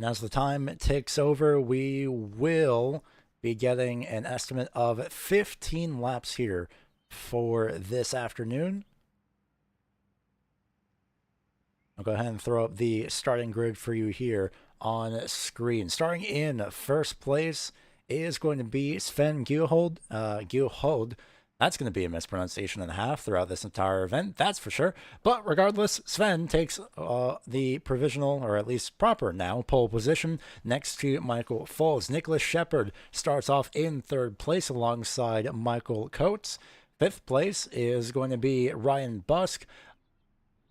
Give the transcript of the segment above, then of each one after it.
And as the time ticks over, we will be getting an estimate of 15 laps here for this afternoon. I'll go ahead and throw up the starting grid for you here on screen. Starting in first place is going to be Sven Gilhold. That's going to be a mispronunciation and a half throughout this entire event, that's for sure. But regardless, Sven takes the provisional, or at least proper now, pole position next to Michael Folds. Nicholas Shepard starts off in third place alongside Michael Coates. Fifth place is going to be Ryan Busk.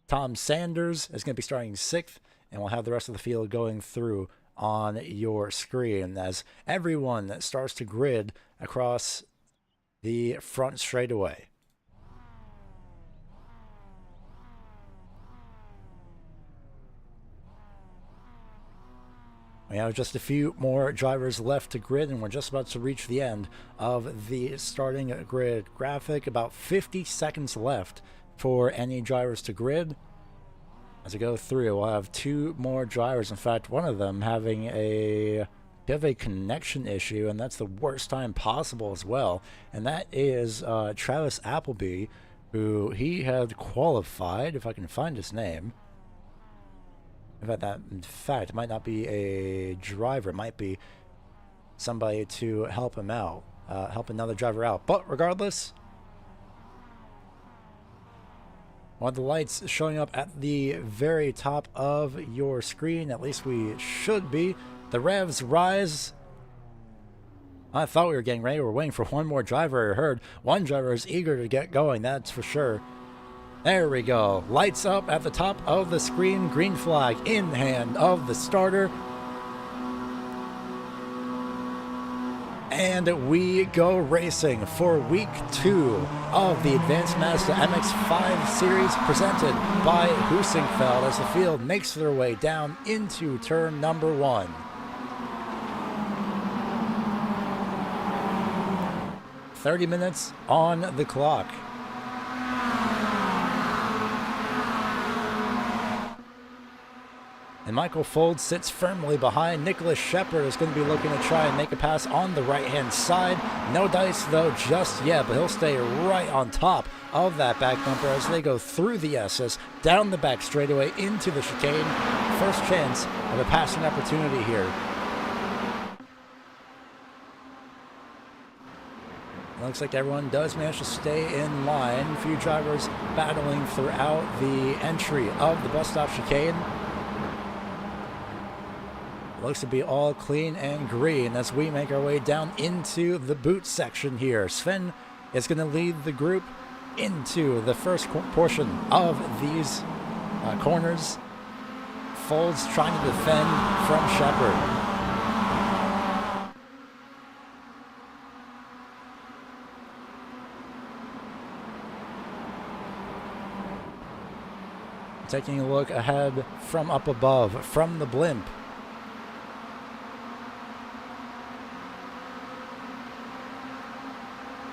Tom Sanders is going to be starting sixth, and we'll have the rest of the field going through on your screen as everyone starts to grid across the front straightaway. We have just a few more drivers left to grid, and we're just about to reach the end of the starting grid graphic. About 50 seconds left for any drivers to grid. As I go through, we'll have two more drivers. In fact, one of them having a bit of a connection issue, and that's the worst time possible as well. And that is Travis Appleby, who he had qualified, if I can find his name. In fact, it might not be a driver. It might be somebody to help him out, help another driver out. But regardless, one of the lights showing up at the very top of your screen, at least we should be. The revs rise. I thought we were getting ready. We're waiting for one more driver. I heard one driver is eager to get going, that's for sure. There we go. Lights up at the top of the screen. Green flag in hand of the starter. And we go racing for week 2 of the Advanced Mazda MX-5 series presented by Heusinkveld as the field makes their way down into turn number 1. "30 minutes on the clock. And Michael Folds sits firmly behind. Nicholas Shepard is going to be looking to try and make a pass on the right-hand side. No dice, though, just yet, but he'll stay right on top of that back bumper as they go through the S's, down the back straightaway into the chicane. First chance of a passing opportunity here. It looks like everyone does manage to stay in line. A few drivers battling throughout the entry of the bus stop chicane. Looks to be all clean and green as we make our way down into the boot section here. Sven is going to lead the group into the first portion of these corners. Folds trying to defend from Shepard. Taking a look ahead from up above, from the blimp.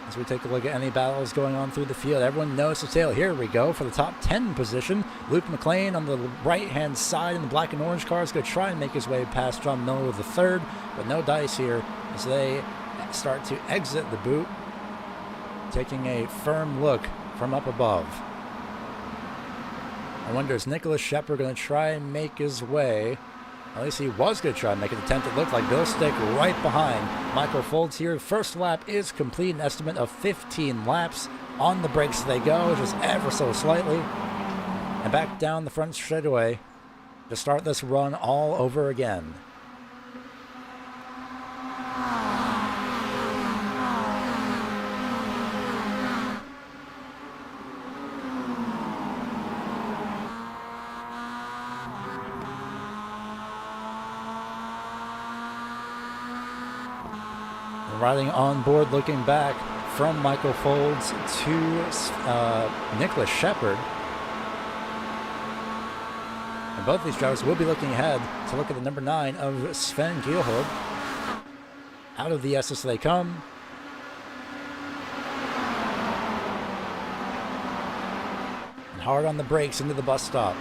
As we take a look at any battles going on through the field, everyone knows the tail. Here we go for the top 10 position. Luke McLean on the right-hand side in the black and orange car is going to try and make his way past John Miller with the third, but no dice here as they start to exit the boot, taking a firm look from up above. I wonder, is Nicholas Shepard going to try and make his way? At least he was going to try and make an attempt. It looked like they'll stick right behind Michael Folds here. First lap is complete, an estimate of 15 laps. On the brakes they go, just ever so slightly. And back down the front straightaway to start this run all over again. Riding on board, looking back from Michael Folds to Nicholas Shepard. And both these drivers will be looking ahead to look at the number 9 of Sven Gilhold. Out of the SS they come. And hard on the brakes into the bus stop.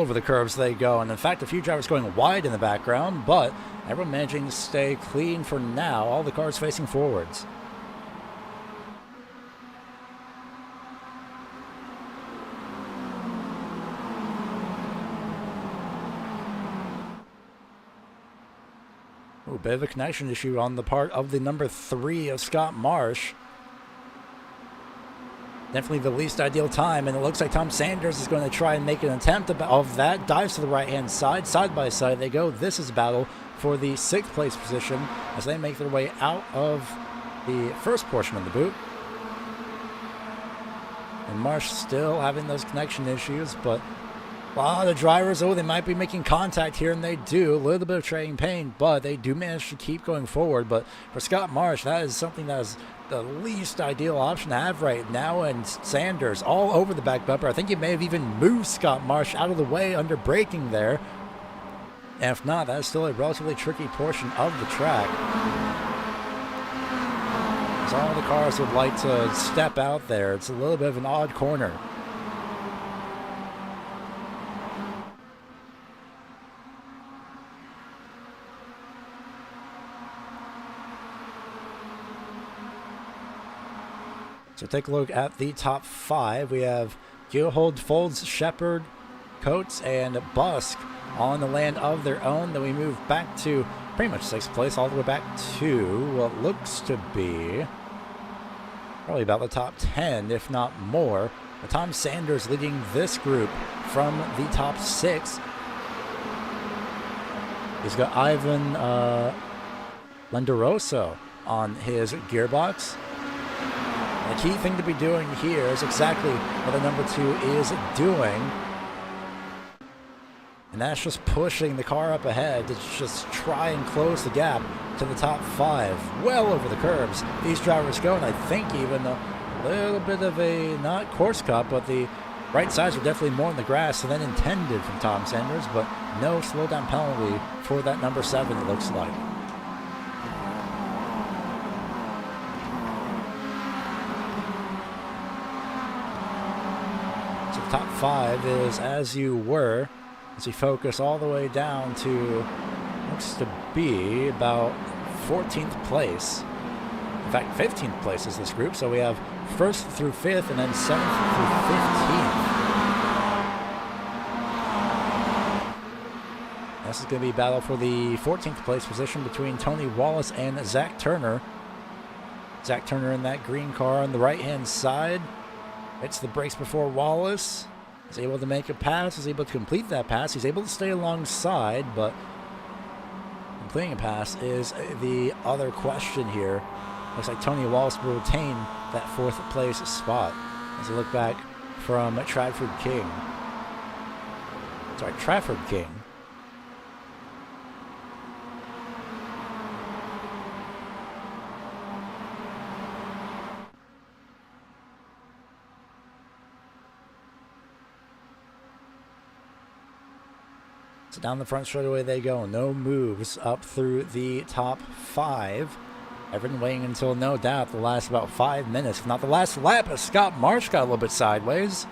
over the curbs they go. And in fact, a few drivers going wide in the background, but everyone managing to stay clean for now. All the cars facing forwards. Ooh, bit of a connection issue on the part of the number 3 of Scott Marsh. Definitely the least ideal time, and it looks like Tom Sanders is going to try and make an attempt of that. Dives to the right-hand side. Side by side they go. This is a battle for the 6th place position as they make their way out of the first portion of the boot. And Marsh still having those connection issues, but a lot of drivers, they might be making contact here, and they do. A little bit of trading pain, but they do manage to keep going forward. But for Scott Marsh, that is something that is the least ideal option to have right now. And Sanders all over the back bumper. I think he may have even moved Scott Marsh out of the way under braking there. And if not, that is still a relatively tricky portion of the track. As all the cars would like to step out there. It's a little bit of an odd corner. So take a look at the top 5. We have Gilhold, Folds, Shepard, Coates, and Busk on the land of their own. Then we move back to pretty much 6th place, all the way back to what looks to be probably about the top 10, if not more. But Tom Sanders leading this group from the top 6. He's got Ivan Lenderoso on his gearbox. The key thing to be doing here is exactly what the number 2 is doing. And that's just pushing the car up ahead to just try and close the gap to the top 5. Well over the curbs these drivers go, and I think even a little bit of a, not course cut, but the right sides are definitely more in the grass than intended from Tom Sanders, but no slowdown penalty for that number 7, it looks like. Top 5 is as you were, as you focus all the way down to looks to be about 14th place. In fact, 15th place is this group. So we have 1st through 5th and then 7th through 15th. This is going to be a battle for the 14th place position between Tony Wallace and Zach Turner. Zach Turner in that green car on the right-hand side. Hits the brakes before Wallace. Is able to make a pass. Is able to complete that pass. He's able to stay alongside, but completing a pass is the other question here. Looks like Tony Wallace will retain that 4th place spot. As we look back from Trafford King. So down the front straightaway they go. No moves up through the top 5. Everyone waiting until, no doubt, the last about 5 minutes, if not the last lap, as Scott Marsh got a little bit sideways.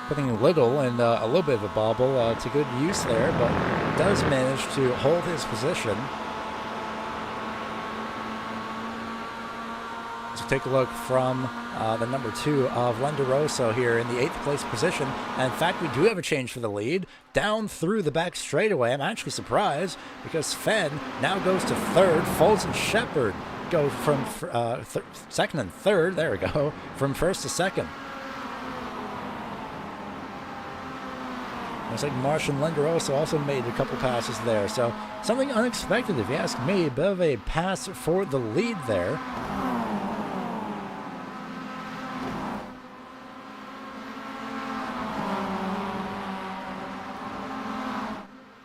Putting a little and a little bit of a bobble to good use there, but does manage to hold his position. So take a look from the number 2 of Lenderoso here in the 8th place position. And in fact, we do have a change for the lead down through the back straightaway. I'm actually surprised because Fenn now goes to 3rd. Folds and Shepard go from 2nd and 3rd. There we go. From 1st to 2nd. Looks like Marsh and Lenderoso also made a couple passes there. So something unexpected, if you ask me. A bit of a pass for the lead there.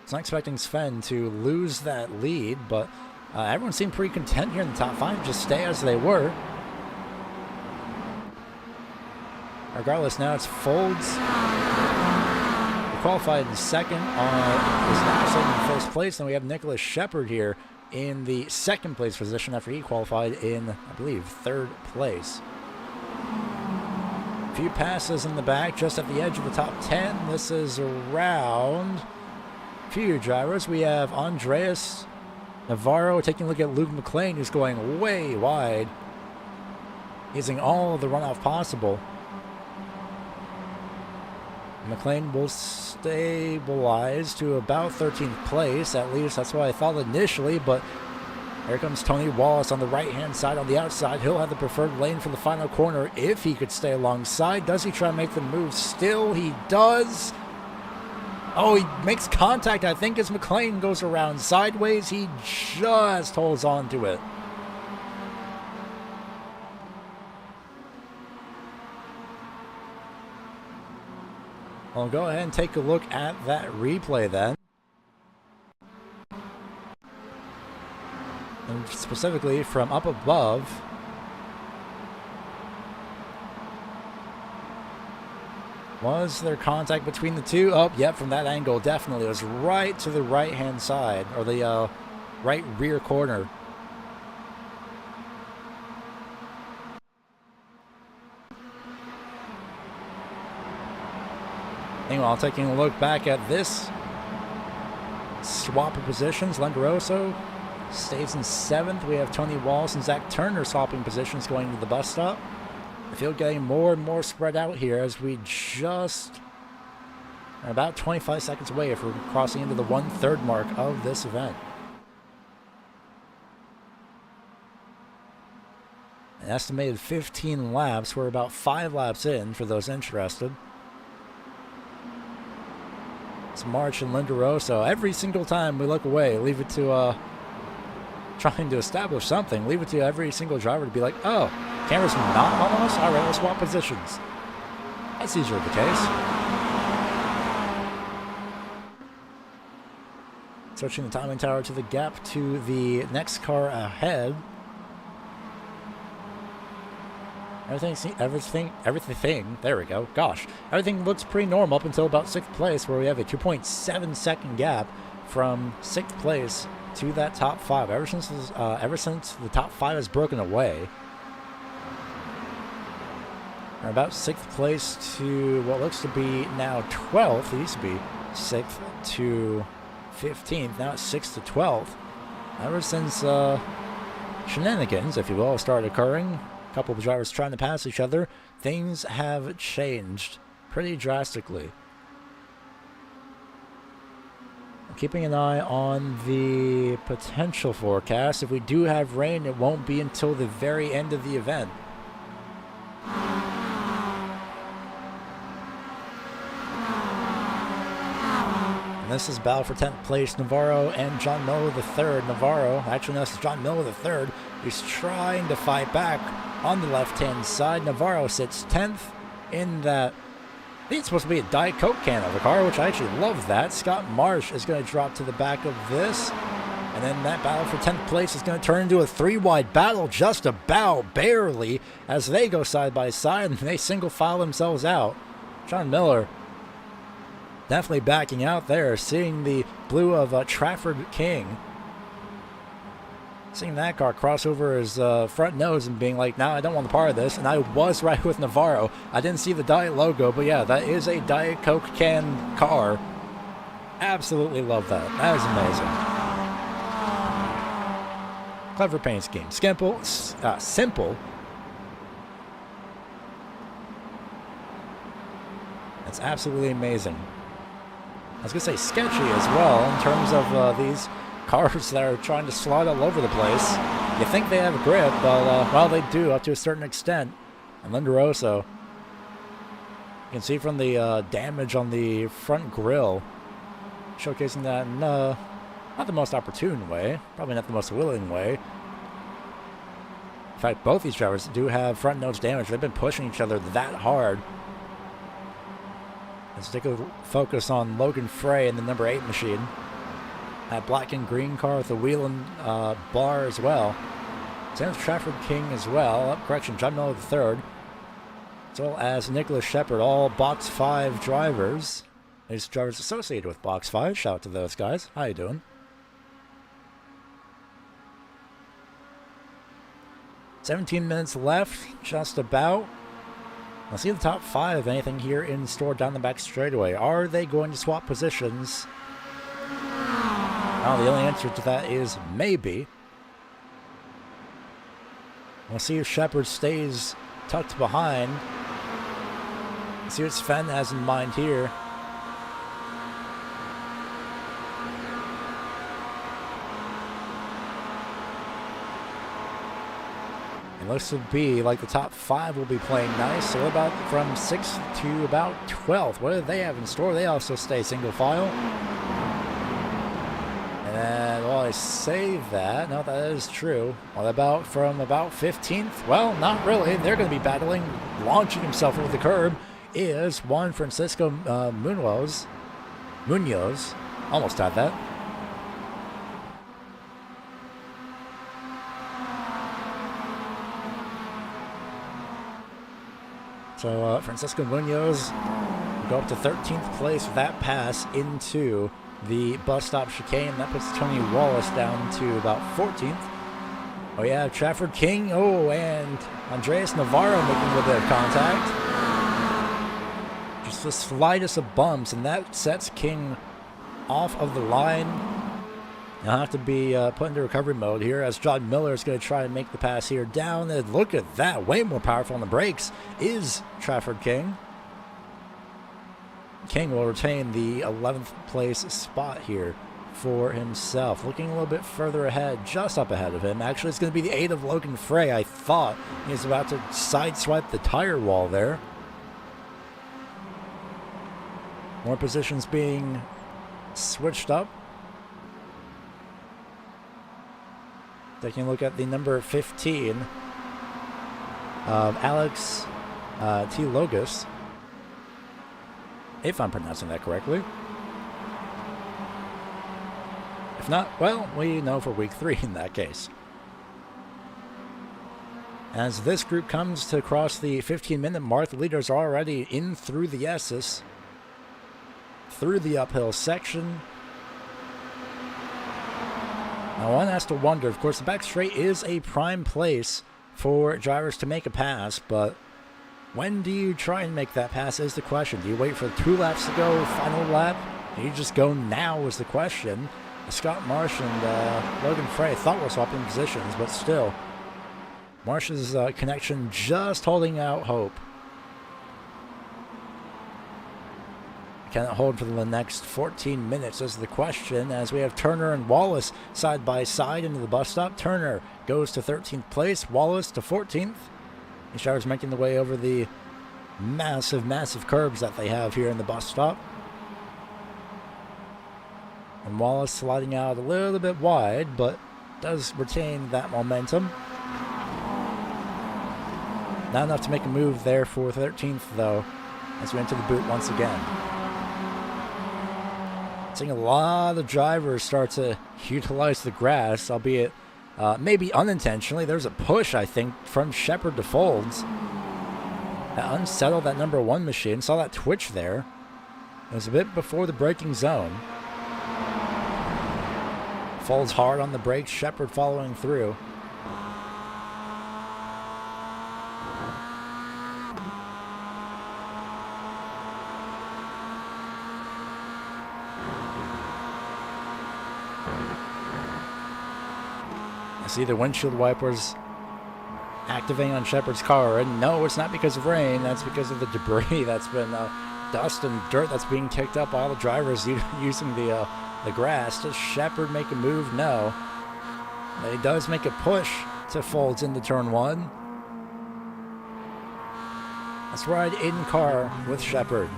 It's not expecting Sven to lose that lead, but everyone seemed pretty content here in the top 5, just stay as they were. Regardless, now it's Folds. He qualified in 2nd, is now sitting in 1st place. And we have Nicholas Shepard here in the 2nd place position after he qualified in, I believe, 3rd place. Few passes in the back, just at the edge of the top 10. This is around few drivers. We have Andreas Navarro taking a look at Luke McLean, who's going way wide, using all of the runoff possible. McLean will stabilize to about 13th place, at least that's what I thought initially, but here comes Tony Wallace on the right-hand side. On the outside, he'll have the preferred lane for the final corner if he could stay alongside. Does he try to make the move? Still, he does. Oh, he makes contact, I think, as McLean goes around sideways. He just holds on to it. I'll go ahead and take a look at that replay then. And specifically from up above. Was there contact between the two? Oh, yep, from that angle, definitely. It was right to the right-hand side, or the right rear corner. Meanwhile, taking a look back at this swap of positions, Lenderoso stays in 7th. We have Tony Wallace and Zach Turner swapping positions going to the bus stop. The field getting more and more spread out here as we just are about 25 seconds away if we're crossing into the 1/3 mark of this event. An estimated 15 laps. We're about 5 laps in for those interested. It's March and Lenderoso. Every single time we look away, leave it to trying to establish something. Leave it to every single driver to be like, oh, camera's not on us? All right, we'll swap positions. That's usually the case. Switching the timing tower to the gap to the next car ahead. Everything, there we go. Gosh, everything looks pretty normal up until about 6th place, where we have a 2.7 second gap from 6th place to that top 5. Ever since the top 5 has broken away. We're about 6th place to what looks to be now 12th. It used to be 6th to 15th. Now it's 6th to 12th. Ever since shenanigans, if you will, started occurring, a couple of drivers trying to pass each other, things have changed pretty drastically. Keeping an eye on the potential forecast. If we do have rain, it won't be until the very end of the event. And this is battle for 10th place, Navarro and John Miller III. Navarro, actually no, this is John Miller III. He's trying to fight back on the left-hand side. Navarro sits 10th in that. I think it's supposed to be a Diet Coke can of a car, which I actually love that. Scott Marsh is going to drop to the back of this. And then that battle for 10th place is going to turn into a 3-wide battle, just about, barely, as they go side by side and they single file themselves out. John Miller definitely backing out there, seeing the blue of Trafford King. Seeing that car cross over his front nose and being like, nah, I don't want a part of this. And I was right with Navarro. I didn't see the Diet logo, but yeah, that is a Diet Coke can car. Absolutely love that. That is amazing. Clever paint scheme. Simple. That's absolutely amazing. I was going to say sketchy as well in terms of these cars that are trying to slide all over the place. You think they have a grip, but, well, they do up to a certain extent. And Lenderoso, you can see from the damage on the front grille, showcasing that in not the most opportune way, probably not the most willing way. In fact, both these drivers do have front nose damage. They've been pushing each other that hard. Let's take a focus on Logan Frey and the number 8 machine. That black and green car with the wheel and bar as well. Same as Trafford King as well. Correction, John Miller III. As well as Nicholas Shepard, all Box 5 drivers. These drivers associated with Box 5. Shout out to those guys. How you doing? .17 minutes left, just about. Let's see the top 5 of anything here in store down the back straightaway. Are they going to swap positions? Well, the only answer to that is maybe. We'll see if Shepard stays tucked behind. Let's see what Sven has in mind here. It looks to be like the top 5 will be playing nice. So what about from 6th to about 12th? What do they have in store? They also stay single file. And while I say that, no, that is true. What about from about 15th? Well, not really. They're going to be battling. Launching himself over the curb is Juan Francisco Munoz. Almost had that. So Francisco Munoz will go up to 13th place with that pass into the bus stop chicane. That puts Tony Wallace down to about 14th. Oh yeah, Trafford King. Oh, and Andreas Navarro making a little bit of contact. Just the slightest of bumps, and that sets King off of the line. He'll have to be put into recovery mode here as John Miller is going to try to make the pass here down. And look at that. Way more powerful on the brakes is Trafford King. King will retain the 11th place spot here for himself. Looking a little bit further ahead, just up ahead of him. Actually, it's going to be the 8 of Logan Frey. I thought he was about to sideswipe the tire wall there. More positions being switched up. Taking a look at the number 15 of Alex T. Logos. If I'm pronouncing that correctly. If not, well, we know for week 3 in that case. As this group comes to cross the 15-minute mark, the leaders are already in through the S's, through the uphill section. Now one has to wonder, of course, the back straight is a prime place for drivers to make a pass, but when do you try and make that pass is the question. Do you wait for 2 laps to go, final lap? Do you just go now is the question. Scott Marsh and Logan Frey thought were swapping positions, but still. Marsh's connection just holding out hope. Can it hold for the next 14 minutes is the question, as we have Turner and Wallace side by side into the bus stop. Turner goes to 13th place, Wallace to 14th. These drivers making the way over the massive curbs that they have here in the bus stop. And Wallace sliding out a little bit wide, but does retain that momentum. Not enough to make a move there for 13th, though, as we enter the boot once again. Seeing a lot of drivers start to utilize the grass, albeit maybe unintentionally. There's a push, I think, from Shepard to Folds. That unsettled that number 1 machine. Saw that twitch there. It was a bit before the braking zone. Folds hard on the brakes, Shepard following through. I see the windshield wipers activating on Shepard's car, and no, it's not because of rain. That's because of the debris that's been dust and dirt that's being kicked up by all the drivers using the grass. Does Shepard make a move? No. But he does make a push to Folds into turn 1. Let's ride in car with Shepard.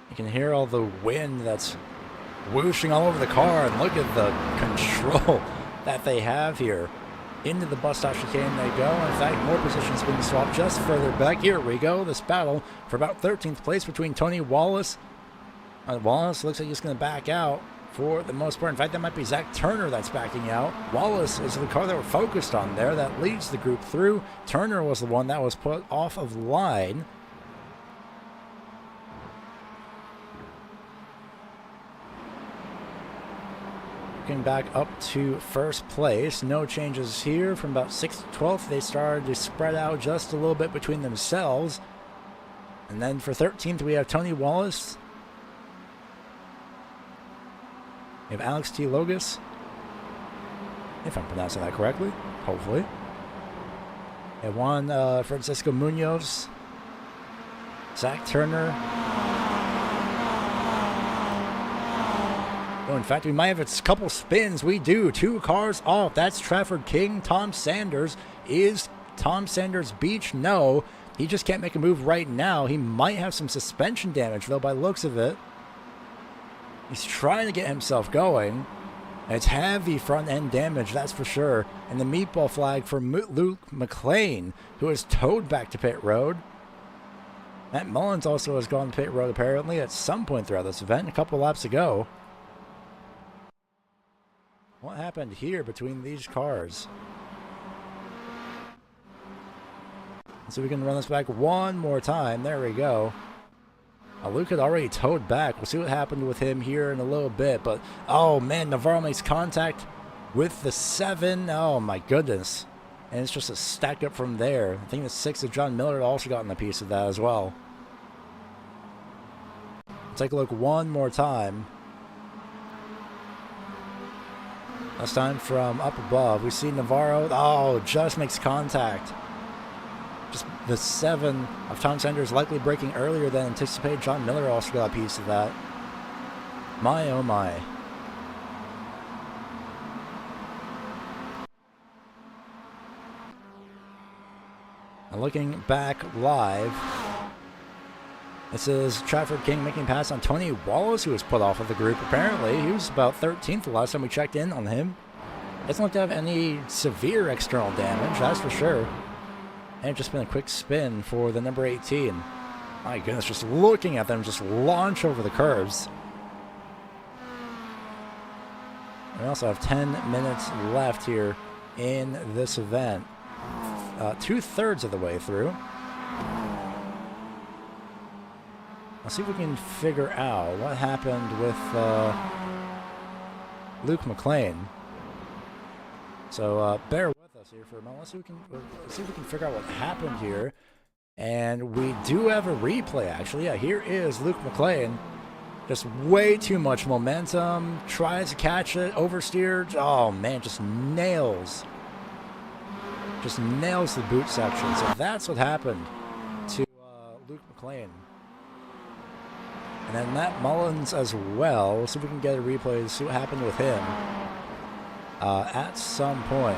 You can hear all the wind that's whooshing all over the car, and look at the control that they have here. Into the bus stop chicane they go. In fact, more positions being swapped just further back. Here we go. This battle for about 13th place between Tony Wallace. Wallace looks like he's going to back out for the most part. In fact, that might be Zach Turner that's backing out. Wallace is the car that we're focused on there that leads the group through. Turner was the one that was put off of line. Back up to first place. No changes here. From about 6th to 12th, they started to spread out just a little bit between themselves. And then for 13th, we have Tony Wallace. We have Alex T. Logus, if I'm pronouncing that correctly, hopefully. We have Juan Francisco Munoz, Zach Turner. Oh, in fact, we might have a couple spins. We do. 2 cars off. That's Trafford King. Tom Sanders. Is Tom Sanders beach? No. He just can't make a move right now. He might have some suspension damage, though, by the looks of it. He's trying to get himself going. It's heavy front-end damage, that's for sure. And the meatball flag for Luke McLean, who is towed back to pit road. Matt Mullins also has gone to pit road, apparently, at some point throughout this event, a couple laps ago. What happened here between these cars? Let's see if we can run this back one more time. There we go. Luke had already towed back. We'll see what happened with him here in a little bit. But, oh, man, Navarro makes contact with the 7. Oh, my goodness. And it's just a stack up from there. I think the 6 of John Miller also gotten a piece of that as well. Let's take a look one more time. This time from up above, we see Navarro. Oh, just makes contact. Just the 7 of Tom Sanders likely breaking earlier than anticipated. John Miller also got a piece of that. My, oh my. And looking back live, this is Trafford King making a pass on Tony Wallace, who was put off of the group apparently. He was about 13th the last time we checked in on him. Doesn't look to have any severe external damage, that's for sure. And just been a quick spin for the number 18. My goodness, just looking at them just launch over the curves. We also have 10 minutes left here in this event. 2/3 of the way through. Let's see if we can figure out what happened with Luke McLean. So bear with us here for a moment. Let's see if we can figure out what happened here. And we do have a replay, actually. Yeah, here is Luke McLean. Just way too much momentum. Tries to catch it. Oversteered. Oh, man, just nails. Just nails the boot section. So that's what happened to Luke McLean. And then Matt Mullins as well. We'll see if we can get a replay to see what happened with him at some point.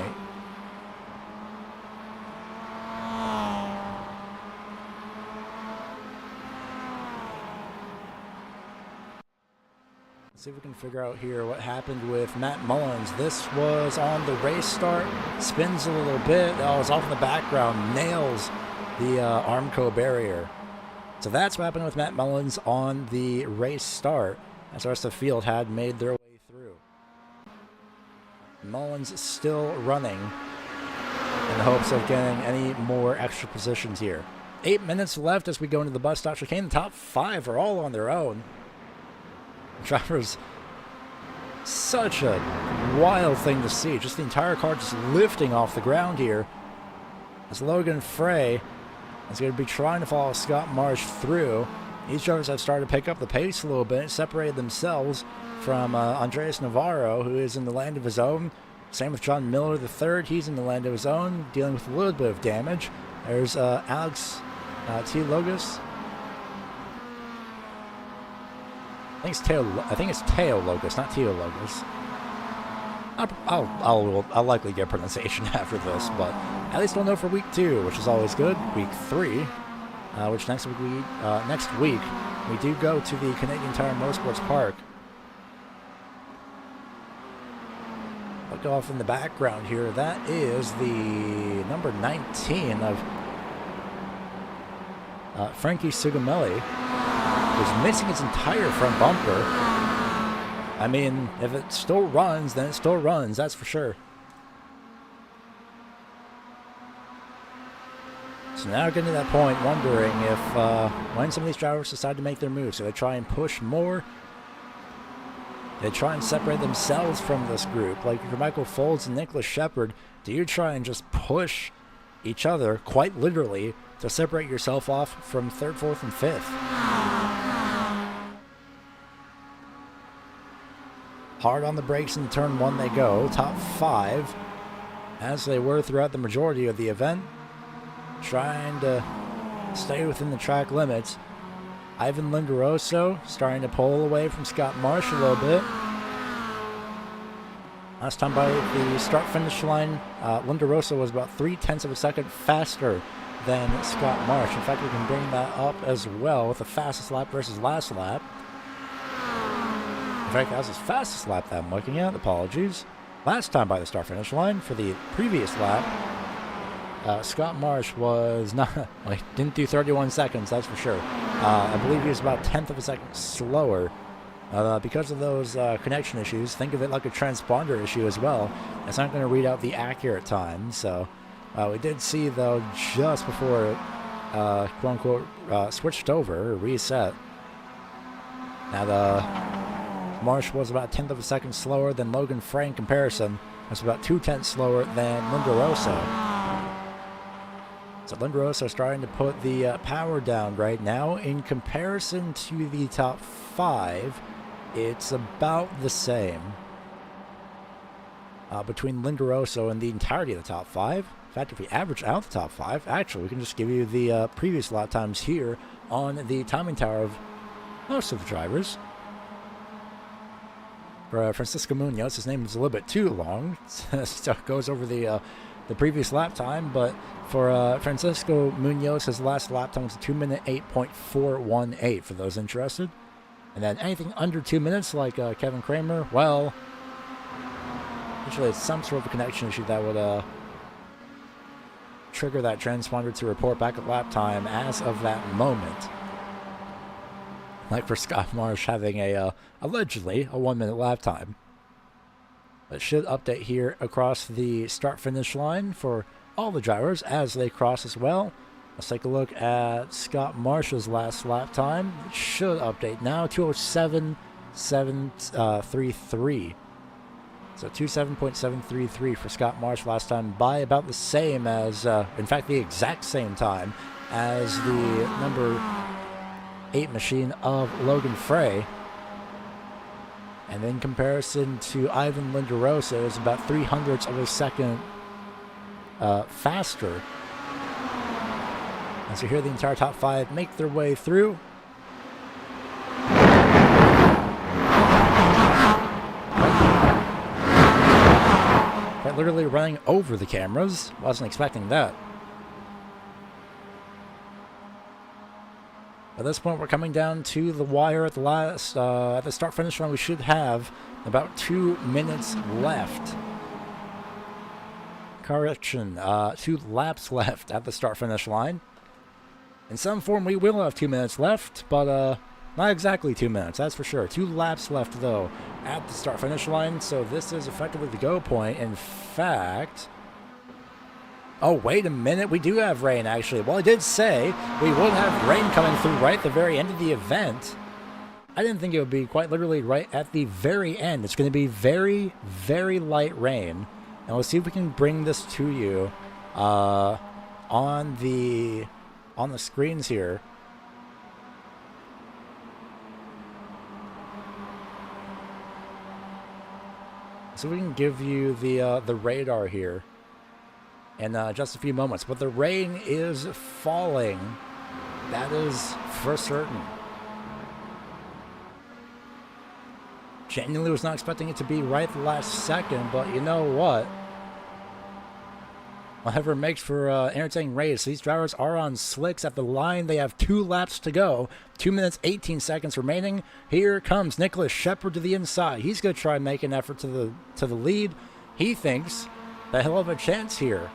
Let's see if we can figure out here what happened with Matt Mullins. This was on the race start. Spins a little bit. Oh, it's off in the background. Nails the Armco barrier. So that's what happened with Matt Mullins on the race start, as the rest of the field had made their way through. Mullins still running in the hopes of getting any more extra positions here. 8 minutes left as we go into the bus stop chicane. The top 5 are all on their own. Drivers, such a wild thing to see. Just the entire car just lifting off the ground here. As Logan Frey is going to be trying to follow Scott Marsh through. These drivers have started to pick up the pace a little bit, separated themselves from Andres Navarro, who is in the land of his own. Same with John Miller III. He's in the land of his own, dealing with a little bit of damage. There's Alex T. Logus. I think it's Teo Logus, not Teo Logus. I'll likely get pronunciation after this, but at least we'll know for week 2, which is always good. Week 3, which next week we do go to the Canadian Tire Motorsports Park. But knocked off in the background here. That is the number 19 of Frankie Sugamelli, who's missing his entire front bumper. I mean, if it still runs, then it still runs, that's for sure. So now getting to that point, wondering if when some of these drivers decide to make their moves, so they try and push more, they try and separate themselves from this group. Like your Michael Folds and Nicholas Shepard, do you try and just push each other, quite literally, to separate yourself off from 3rd, 4th, and 5th? Hard on the brakes in turn 1 they go, top 5, as they were throughout the majority of the event, trying to stay within the track limits. Ivan Lindaroso starting to pull away from Scott Marsh a little bit. Last time by the start-finish line, Lindaroso was about 0.3 of a second faster than Scott Marsh. In fact, we can bring that up as well with the fastest lap versus last lap. In fact, that was his fastest lap that I'm looking at. Apologies. Last time by the start-finish line for the previous lap, Scott Marsh was not, well, he didn't do 31 seconds, that's for sure. I believe he was about 1/10 of a second slower. Because of those connection issues, think of it like a transponder issue as well. It's not going to read out the accurate time. So we did see, though, just before it, quote-unquote, switched over, or reset, that Marsh was about 1/10 of a second slower than Logan Frey in comparison. That's about 2/10 slower than Lindaroso. So Lindaroso starting to put the power down right now. In comparison to the top 5, it's about the same between Lindaroso and the entirety of the top 5. In fact, if we average out the top 5, actually, we can just give you the previous lap times here on the timing tower of most of the drivers. For Francisco Munoz, his name is a little bit too long, so it goes over the previous lap time, but for Francisco Munoz, his last lap time was 2-minute 8.418 for those interested. And then anything under 2 minutes, like Kevin Kramer, well, usually it's some sort of a connection issue that would trigger that transponder to report back at lap time as of that moment. Like for Scott Marsh having allegedly a 1-minute lap time. It should update here across the start-finish line for all the drivers as they cross as well. Let's take a look at Scott Marsh's last lap time. It should update now, 207.733. So 27.733 for Scott Marsh last time, by about the same as, in fact, the exact same time as the number 8 machine of Logan Frey. And in comparison to Ivan Lindaroso, is about 0.03 of a second faster. And so here the entire top 5 make their way through. Quite literally running over the cameras. Wasn't expecting that. At this point, we're coming down to the wire at the last, at the start-finish line. We should have about 2 minutes left. Correction, 2 laps left at the start-finish line. In some form, we will have 2 minutes left, but not exactly 2 minutes, that's for sure. 2 laps left, though, at the start-finish line, so this is effectively the go point. In fact... Oh, wait a minute. We do have rain, actually. Well, I did say we would have rain coming through right at the very end of the event. I didn't think it would be quite literally right at the very end. It's going to be very, very light rain. And we'll see if we can bring this to you on the screens here. So we can give you the radar here in just a few moments. But the rain is falling. That is for certain. Genuinely was not expecting it to be right at the last second, but you know what? Whatever makes for an entertaining race. These drivers are on slicks at the line. They have 2 laps to go. 2 minutes, 18 seconds remaining. Here comes Nicholas Shepard to the inside. He's going to try and make an effort to the lead. he thinks that he'll have a chance here.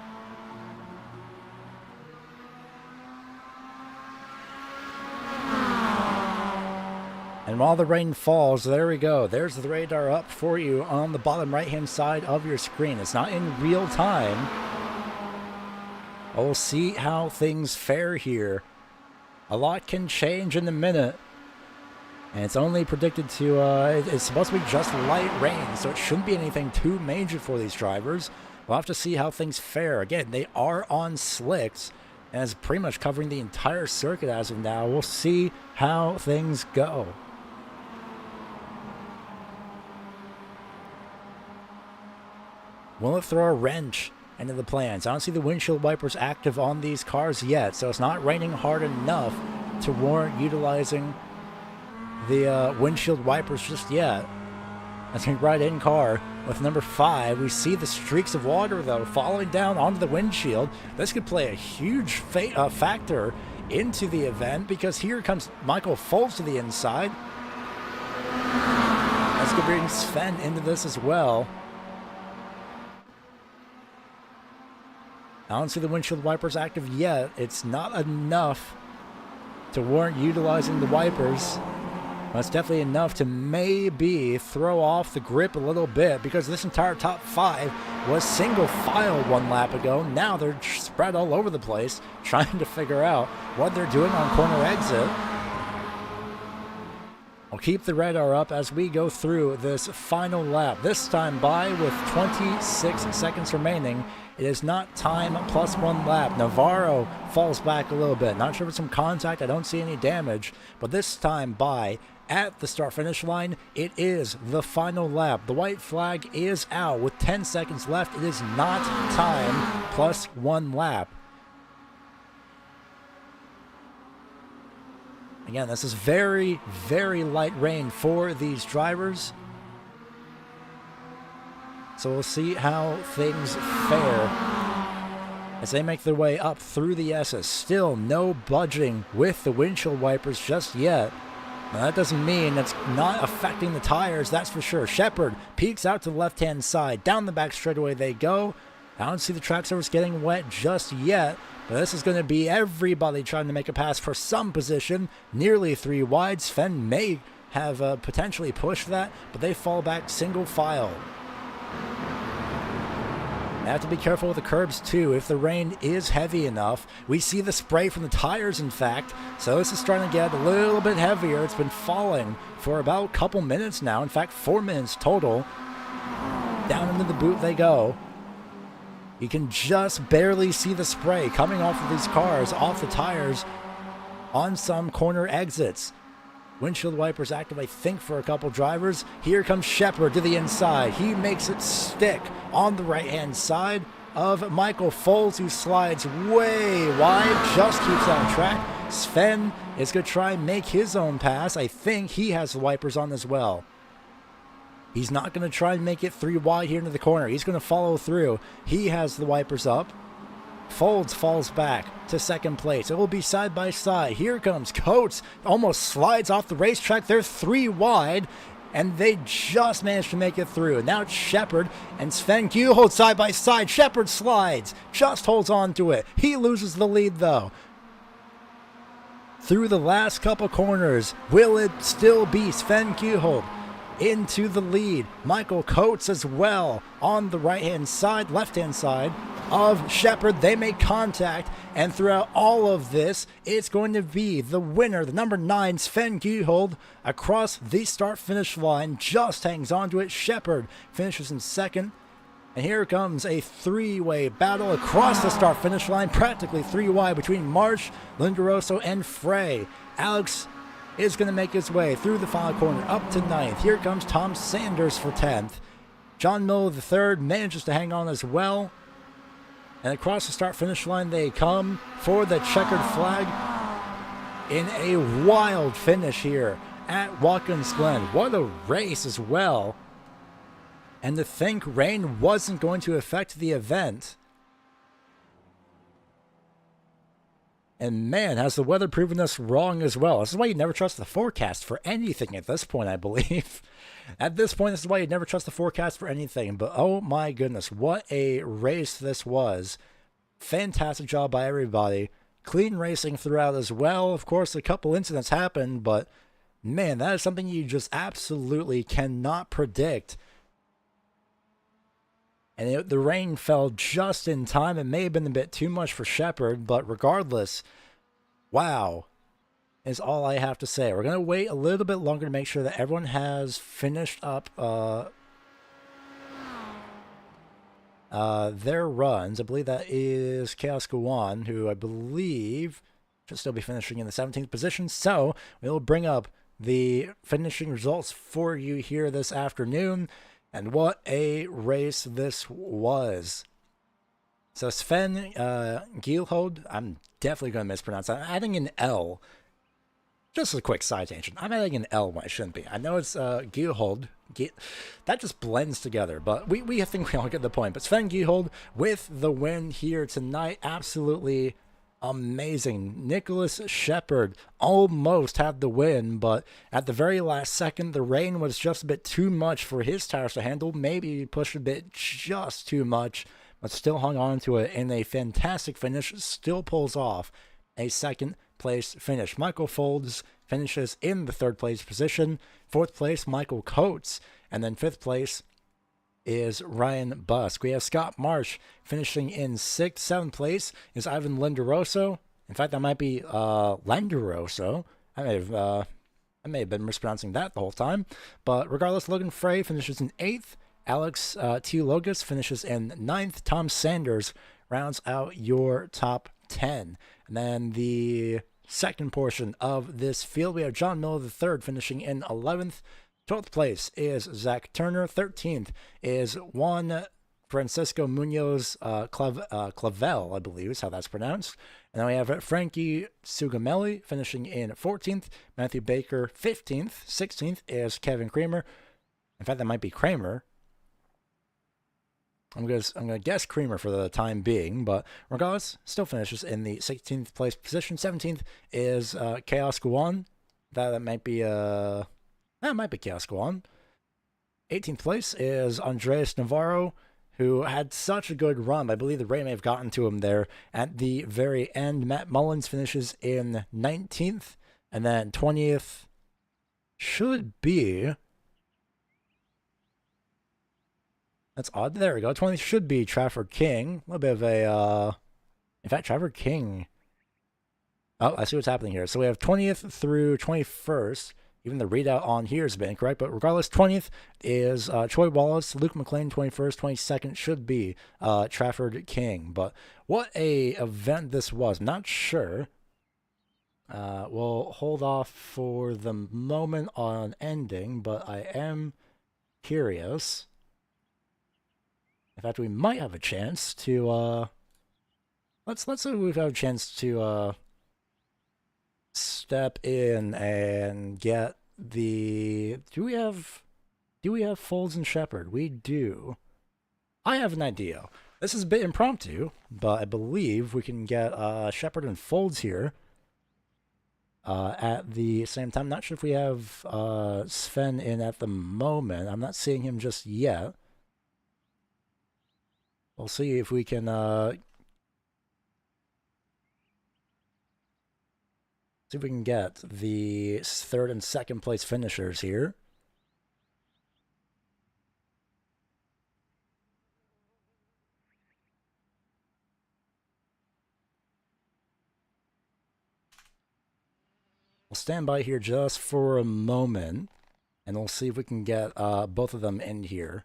And while the rain falls, there we go. There's the radar up for you on the bottom right-hand side of your screen. It's not in real time. We'll see how things fare here. A lot can change in a minute. And it's only predicted to, it's supposed to be just light rain, so it shouldn't be anything too major for these drivers. We'll have to see how things fare. Again, they are on slicks, and it's pretty much covering the entire circuit as of now. We'll see how things go. Will it throw a wrench into the plans? I don't see the windshield wipers active on these cars yet, so it's not raining hard enough to warrant utilizing the windshield wipers just yet. As we ride in car with number 5, we see the streaks of water, though, falling down onto the windshield. This could play a huge factor into the event, because here comes Michael Foltz to the inside. That's going to bring Sven into this as well. I don't see the windshield wipers active yet. It's not enough to warrant utilizing the wipers. But it's definitely enough to maybe throw off the grip a little bit, because this entire top 5 was single file 1 lap ago. Now they're spread all over the place trying to figure out what they're doing on corner exit. I'll keep the radar up as we go through this final lap. This time by with 26 seconds remaining. It is not time plus 1 lap. Navarro falls back a little bit. Not sure if it's some contact. I don't see any damage. But this time by at the start-finish line, it is the final lap. The white flag is out with 10 seconds left. It is not time plus 1 lap. Again, this is very, very light rain for these drivers. So we'll see how things fare as they make their way up through the S's. Still no budging with the windshield wipers just yet. Now that doesn't mean it's not affecting the tires, that's for sure. Shepard peeks out to the left-hand side. Down the back straightaway they go. I don't see the track surface getting wet just yet. But this is going to be everybody trying to make a pass for some position. Nearly 3 wide. Sven may have potentially pushed that, but they fall back single file. They have to be careful with the curbs too. If the rain is heavy enough, we see the spray from the tires, in fact. So this is starting to get a little bit heavier. It's been falling for about a couple minutes now. In fact, 4 minutes total. Down into the boot they go. You can just barely see the spray coming off of these cars, off the tires, on some corner exits. Windshield wipers active, I think, for a couple drivers. Here comes Shepard to the inside. He makes it stick on the right-hand side of Michael Foltz, who slides way wide, just keeps on track. Sven is going to try and make his own pass. I think he has the wipers on as well. He's not going to try and make it 3 wide here into the corner. He's going to follow through. He has the wipers up. Foltz falls back to second place. It will be side by side. Here comes Coates. Almost slides off the racetrack. They're 3 wide, and they just managed to make it through. Now it's Shepard and Sven hold side by side. Shepard slides, just holds on to it. He loses the lead, though. Through the last couple corners, will it still be Sven Kuhold into the lead? Michael Coates as well on the right-hand side, left-hand side of Shepard. They make contact, and throughout all of this, it's going to be the winner, the number 9, Sven Kuhold, across the start-finish line, just hangs on to it. Shepard finishes in second, and here comes a 3-way battle across the start-finish line, practically 3 wide between Marsh, Linderoso, and Frey. Alex is going to make his way through the final corner up to 9th. Here comes Tom Sanders for 10th. John Miller III manages to hang on as well. And across the start-finish line they come for the checkered flag in a wild finish here at Watkins Glen. What a race as well. And to think rain wasn't going to affect the event. And man, has the weather proven us wrong as well. This is why you never trust the forecast for anything at this point, I believe. At this point, this is why you never trust the forecast for anything. But oh my goodness, what a race this was. Fantastic job by everybody. Clean racing throughout as well. Of course, a couple incidents happened, but man, that is something you just absolutely cannot predict. And the rain fell just in time. It may have been a bit too much for Shepard, but regardless, wow, is all I have to say. We're going to wait a little bit longer to make sure that everyone has finished up their runs. I believe that is Chaos Guan, who I believe should still be finishing in the 17th position. So we'll bring up the finishing results for you here this afternoon. And what a race this was. So Sven Giehold, I'm definitely going to mispronounce that. I'm adding an L. Just a quick side tangent. I'm adding an L when I shouldn't be. I know it's Giehold. That just blends together, but we think we all get the point. But Sven Giehold with the win here tonight. Absolutely amazing. Nicholas Shepard almost had the win, but at the very last second, the rain was just a bit too much for his tires to handle. Maybe he pushed a bit just too much, but still hung on to it in a fantastic finish. Still pulls off a second place finish. Michael Folds finishes in the third place position. Fourth place, Michael Coates. And then fifth place is Ryan Busk. We have Scott Marsh finishing in sixth. Seventh place is Ivan Lenderoso. In fact, that might be Lenderoso. I may have been mispronouncing that the whole time. But regardless, Logan Frey finishes in eighth. Alex T. Logus finishes in ninth. Tom Sanders rounds out your top 10. And then the second portion of this field, we have John Miller III finishing in 11th. 12th place is Zach Turner. 13th is Juan Francisco Munoz Clavel, I believe is how that's pronounced. And then we have Frankie Sugamelli finishing in 14th. Matthew Baker 15th. 16th is Kevin Kramer. In fact, that might be Kramer. I'm gonna guess Creamer for the time being, but regardless, still finishes in the 16th place position. 17th is Chaos Guan. That might be Chaos Guan. 18th place is Andres Navarro, who had such a good run. I believe the rain may have gotten to him there at the very end. Matt Mullins finishes in 19th, and then 20th should be. That's odd. There we go. 20th should be Trafford King. A little bit of a, in fact, Trafford King. Oh, I see what's happening here. So we have 20th through 21st. Even the readout on here has been incorrect, but regardless, 20th is Troy Wallace. Luke McLean, 21st. 22nd should be Trafford King. But what a event this was. I'm not sure. We'll hold off for the moment on ending, but I am curious. In fact, we might have a chance to, let's say we've had a chance to, step in and get the, do we have Folds and Shepard? We do. I have an idea. This is a bit impromptu, but I believe we can get, Shepard and Folds here, at the same time. Not sure if we have, Sven in at the moment. I'm not seeing him just yet. We'll see if we can get the third and second place finishers here. We'll stand by here just for a moment, and we'll see if we can get both of them in here.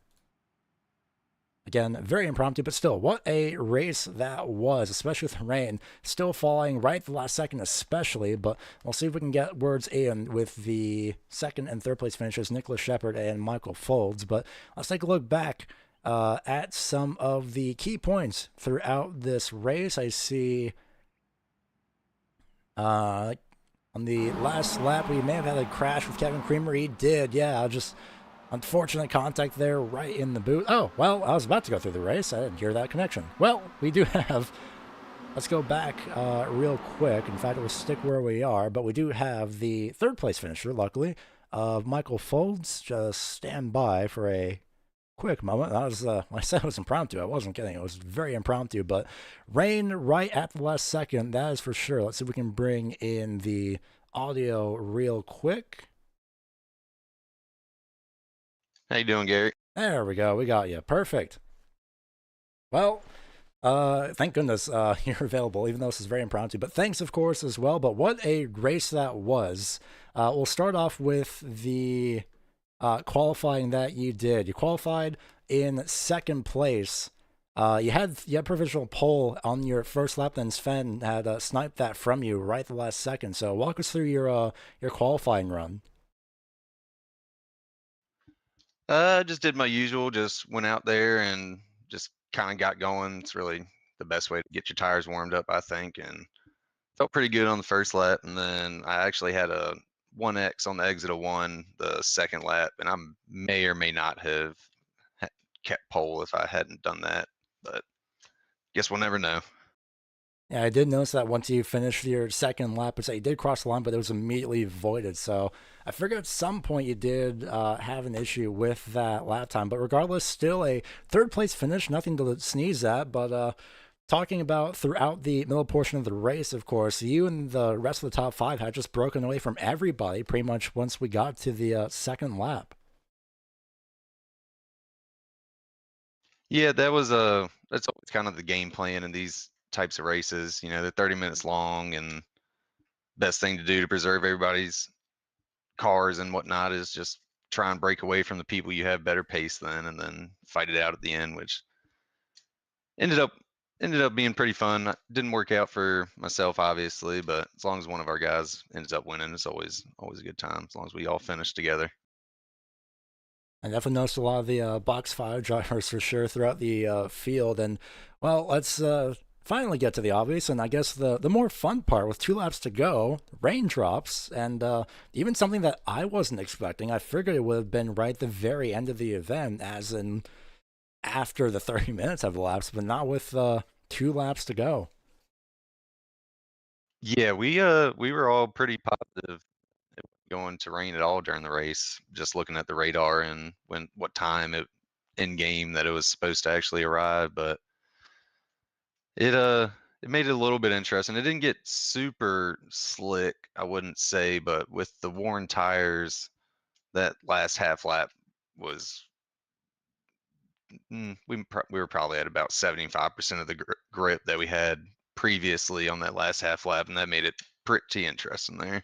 Again, very impromptu, but still, what a race that was, especially with the rain still falling right at the last second especially, but we'll see if we can get words in with the second and third place finishers, Nicholas Shepard and Michael Folds. But let's take a look back at some of the key points throughout this race. I see on the last lap, we may have had a crash with Kevin Kramer. He did, yeah, just unfortunate contact there right in the boot. Oh, well, I was about to go through the race. I didn't hear that connection. Well, we do have let's go back real quick. In fact, we'll stick where we are, but we do have the third place finisher, luckily, of Michael Folds. Just stand by for a quick moment. That was, when I said it was impromptu, I wasn't kidding. It was very impromptu, but rain right at the last second, that is for sure. Let's see if we can bring in the audio real quick. How you doing, Gary? There we go. We got you. Perfect. Well, thank goodness you're available, even though this is very impromptu. But thanks, of course, as well. But what a race that was. We'll start off with the qualifying that you did. You qualified in second place. You had provisional pole on your first lap, then Sven had sniped that from you right at the last second. So walk us through your qualifying run. Just did my usual. Just went out there and just kind of got going. It's really the best way to get your tires warmed up, I think, and felt pretty good on the first lap. And then I actually had a 1X on the exit of one the second lap, and I may or may not have kept pole if I hadn't done that. But guess we'll never know. Yeah, I did notice that once you finished your second lap, it's like you did cross the line, but it was immediately voided. So I figured at some point you did have an issue with that lap time. But regardless, still a third place finish, nothing to sneeze at. But talking about throughout the middle portion of the race, of course, you and the rest of the top five had just broken away from everybody pretty much once we got to the second lap. Yeah, that's always kind of the game plan in these types of races. You know, they're 30 minutes long, and best thing to do to preserve everybody's cars and whatnot is just try and break away from the people you have better pace than, and then fight it out at the end, which ended up ended up being pretty fun. Didn't work out for myself, obviously, but as long as one of our guys ends up winning, it's always a good time. As long as we all finish together. I definitely noticed a lot of the box five drivers for sure throughout the field. And well, let's finally get to the obvious, and I guess the more fun part with 2 laps to go, raindrops, and even something that I wasn't expecting. I figured it would have been right at the very end of the event, as in after the 30 minutes have elapsed, but not with 2 laps to go. Yeah, we were all pretty positive it wasn't going to rain at all during the race. Just looking at the radar and what time in game that it was supposed to actually arrive, but It it made it a little bit interesting. It didn't get super slick, I wouldn't say, but with the worn tires, that last half lap was we were probably at about 75% of the grip that we had previously on that last half lap, and that made it pretty interesting there.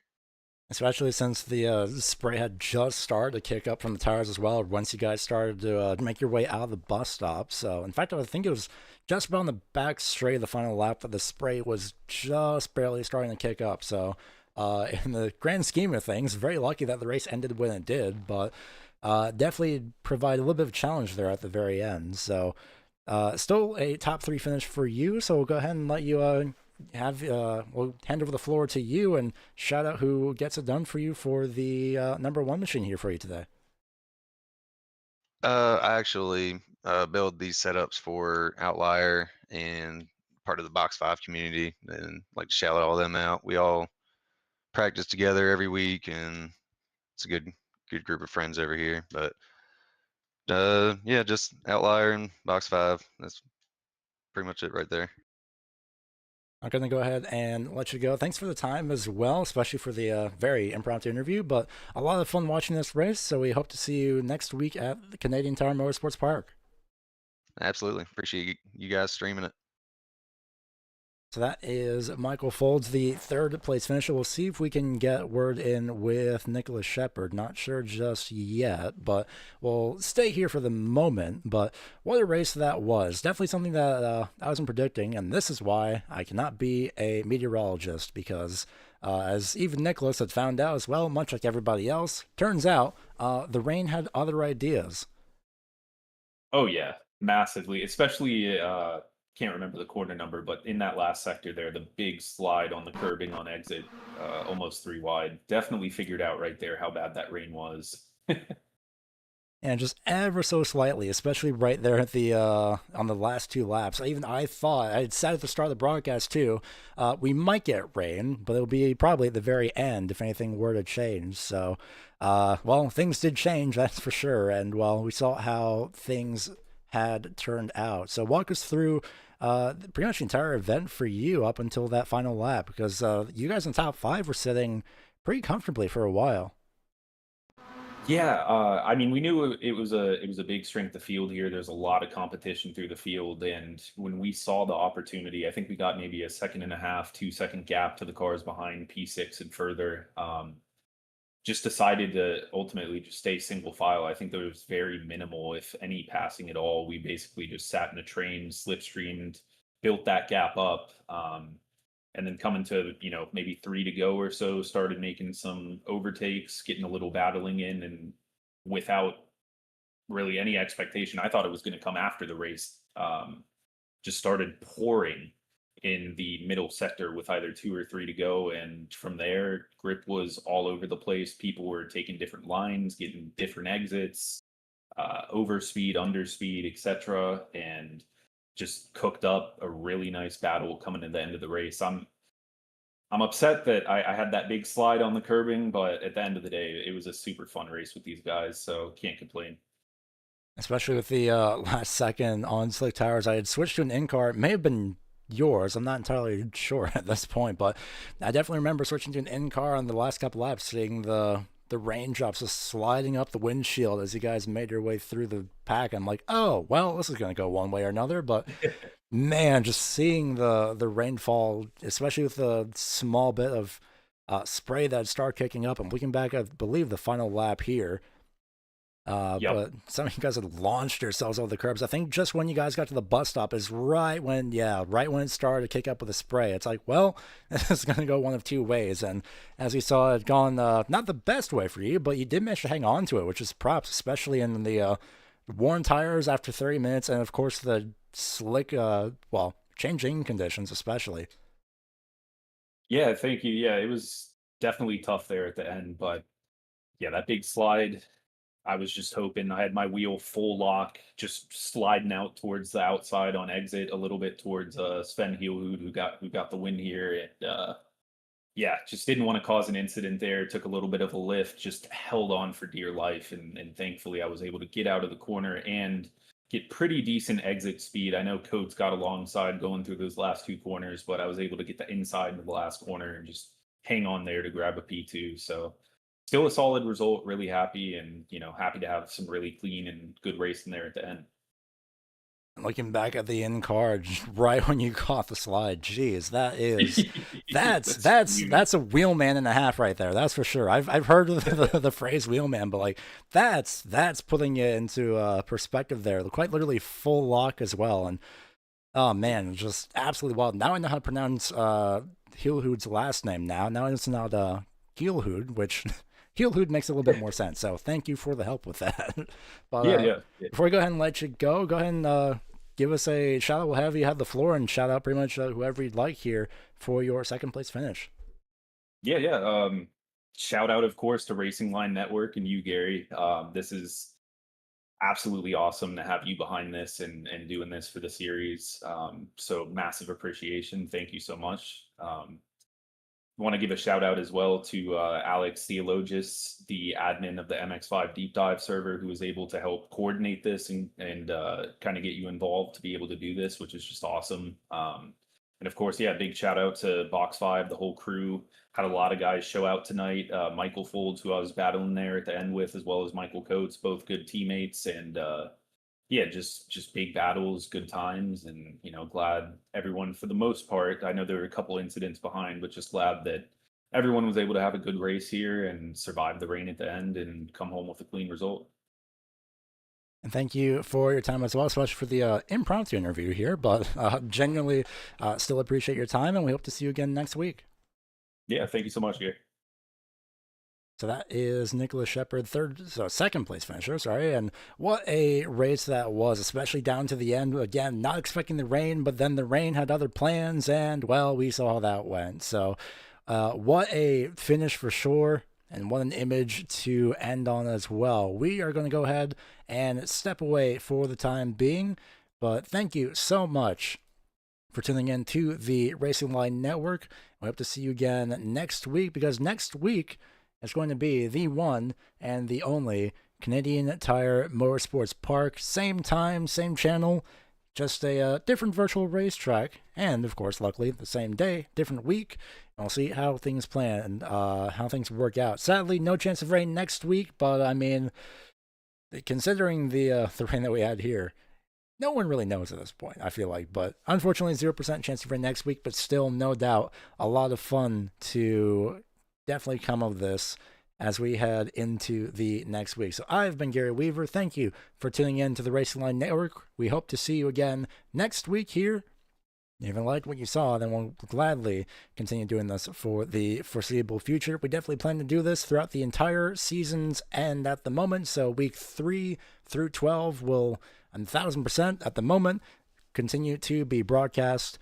Especially since the spray had just started to kick up from the tires as well. Once you guys started to make your way out of the bus stop, so in fact, I think it was just about on the back straight of the final lap that the spray was just barely starting to kick up. So, in the grand scheme of things, very lucky that the race ended when it did, but definitely provided a little bit of a challenge there at the very end. So, still a top three finish for you. So we'll go ahead and let you we'll hand over the floor to you and shout out who gets it done for you for the number one machine here for you today. I actually build these setups for Outlier and part of the Box 5 community, and like to shout all them out. We all practice together every week, and it's a good group of friends over here. But yeah, just Outlier and Box 5. That's pretty much it right there. I'm going to go ahead and let you go. Thanks for the time as well, especially for the very impromptu interview, but a lot of fun watching this race. So we hope to see you next week at the Canadian Tire Motorsports Park. Absolutely. Appreciate you guys streaming it. So that is Michael Folds, the third place finisher. We'll see if we can get word in with Nicholas Shepard. Not sure just yet, but we'll stay here for the moment. But what a race that was. Definitely something that I wasn't predicting, and this is why I cannot be a meteorologist, because as even Nicholas had found out as well, much like everybody else, turns out the rain had other ideas. Oh yeah, massively. Especially can't remember the corner number, but in that last sector there, the big slide on the curbing on exit, almost three wide. Definitely figured out right there how bad that rain was. And just ever so slightly, especially right there at the on the last 2 laps. Even I thought I had said at the start of the broadcast too, we might get rain, but it'll be probably at the very end if anything were to change. So, well, things did change, that's for sure. And well, we saw how things had turned out. So walk us through pretty much the entire event for you up until that final lap, because you guys in top 5 were sitting pretty comfortably for a while. Yeah, I mean, we knew it was a big strength of field here. There's a lot of competition through the field, and when we saw the opportunity, I think we got maybe a second and a half, 2 second gap to the cars behind P6 and further. Just decided to ultimately just stay single file. I think there was very minimal, if any, passing at all. We basically just sat in a train, slipstreamed, built that gap up. And then coming to, maybe 3 to go or so, started making some overtakes, getting a little battling in, and without really any expectation, I thought it was going to come after the race. Just started pouring in the middle sector with either 2 or 3 to go, and from there, grip was all over the place. People were taking different lines, getting different exits, overspeed, underspeed, etc., and just cooked up a really nice battle coming to the end of the race. I'm upset that I had that big slide on the curbing, but at the end of the day, it was a super fun race with these guys, so can't complain. Especially with the last second on slick tires. I had switched to an in-car. It may have been yours. I'm not entirely sure at this point, but I definitely remember switching to an in-car on the last couple laps, seeing the raindrops just sliding up the windshield as you guys made your way through the pack. I'm like, oh, well, this is going to go one way or another. But man, just seeing the rainfall, especially with the small bit of spray that started kicking up. I'm looking back, I believe, the final lap here. Yep. But some of you guys had launched yourselves over the curbs. I think just when you guys got to the bus stop is right when it started to kick up with the spray. It's like, well, this is going to go one of 2 ways. And as you saw, it gone not the best way for you, but you did manage to hang on to it, which is props, especially in the worn tires after 30 minutes. And of course, the slick, changing conditions, especially. Yeah, thank you. Yeah, it was definitely tough there at the end, but yeah, that big slide, I was just hoping I had my wheel full lock, just sliding out towards the outside on exit a little bit towards Sven Hielhud, who got the win here. And yeah, just didn't want to cause an incident there. Took a little bit of a lift, just held on for dear life, and thankfully I was able to get out of the corner and get pretty decent exit speed. I know Coates got alongside going through those last 2 corners, but I was able to get the inside of the last corner and just hang on there to grab a P2. So still a solid result. Really happy, and happy to have some really clean and good racing there at the end. Looking back at the in car right when you caught the slide, geez, that's a wheelman and a half right there. That's for sure. I've heard of the phrase wheelman, but like that's putting it into perspective there. Quite literally full lock as well. And oh man, just absolutely wild. Now I know how to pronounce Hielhud's last name. Now it's not Hielhud, which Hielhud makes a little bit more sense. So thank you for the help with that. But Yeah. before we go ahead and let you go ahead and give us a shout out. We'll have you have the floor and shout out pretty much whoever you'd like here for your second place finish. Yeah. Shout out, of course, to Racing Line Network and you, Gary. This is absolutely awesome to have you behind this and doing this for the series. So massive appreciation. Thank you so much. Want to give a shout out as well to Alex Theologis, the admin of the MX-5 Deep Dive server, who was able to help coordinate this and kind of get you involved to be able to do this, which is just awesome. And of course, yeah, big shout out to Box 5, the whole crew. Had a lot of guys show out tonight. Michael Folds, who I was battling there at the end with, as well as Michael Coates, both good teammates. And yeah, just big battles, good times, and glad everyone, for the most part. I know there were a couple incidents behind, but just glad that everyone was able to have a good race here and survive the rain at the end and come home with a clean result. And thank you for your time as well, especially for the impromptu interview here. But genuinely, still appreciate your time, and we hope to see you again next week. Yeah, thank you so much, Gary. So that is Nicholas Shepard, second place finisher, sorry. And what a race that was, especially down to the end. Again, not expecting the rain, but then the rain had other plans, and well, we saw how that went. So what a finish for sure. And what an image to end on as well. We are going to go ahead and step away for the time being, but thank you so much for tuning in to the Racing Line Network. We hope to see you again next week, because next week is going to be the one and the only Canadian Tire Motorsports Park. Same time, same channel, just a different virtual racetrack, and of course, luckily, the same day, different week. We'll see how things plan and how things work out. Sadly, no chance of rain next week, but I mean, considering the rain that we had here, no one really knows at this point, I feel like. But unfortunately, 0% chance of rain next week, but still, no doubt, a lot of fun to definitely come of this as we head into the next week. So I've been Gary Weaver. Thank you for tuning in to the Racing Line Network. We hope to see you again next week here. If you liked what you saw, then we'll gladly continue doing this for the foreseeable future. We definitely plan to do this throughout the entire season's end at the moment. So week 3 through 12 will 1,000% at the moment continue to be broadcast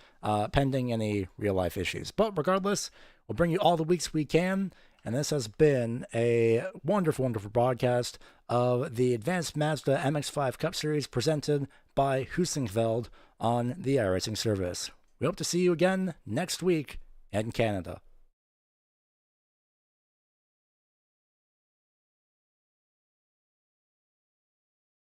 pending any real life issues. But regardless, we'll bring you all the weeks we can. And this has been a wonderful, wonderful broadcast of the Advanced Mazda MX-5 Cup Series presented by Heusinkveld on the iRacing service. We hope to see you again next week in Canada.